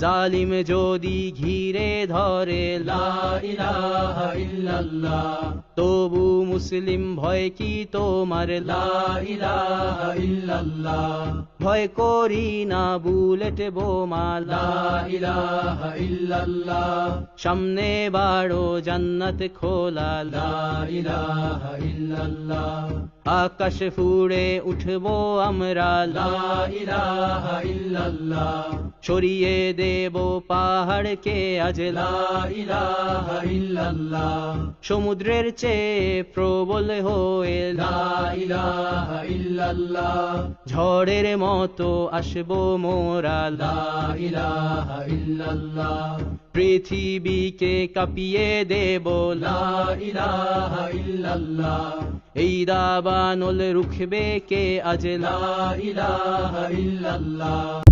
জালিম যদি ঘিরে ধরে লা ইলাহা ইল্লাল্লাহ, তবু মুসলিম ভয় কি তোমার লা ইলাহা ইল্লাল্লাহ, ভয় করি না বুলেট বোমা লা ইলাহা ইল্লাল্লাহ, সামনে বাড়ো জান্নাত খোলা লা ইলাহা ইল্লাল্লাহ, আকাশ ফুড়ে উঠবো আমরা লা ইলাহা ইল্লাল্লাহ, সরিয়ে দেব পাহাড়কে আজ লা ইলাহা ইল্লাল্লাহ, সমুদ্রের চেয়ে প্রবল হয়ে লা ইলাহা ইল্লাল্লাহ, ঝড়ের মতো আসবো মোরা লা ইলাহা ইল্লাল্লাহ, পৃথিবীকে কাঁপিয়ে দেব লা ইলাহা ইল্লাল্লাহ, এই দাবানল রুখবে কে আজ লা ইলাহা ইল্লাল্লাহ।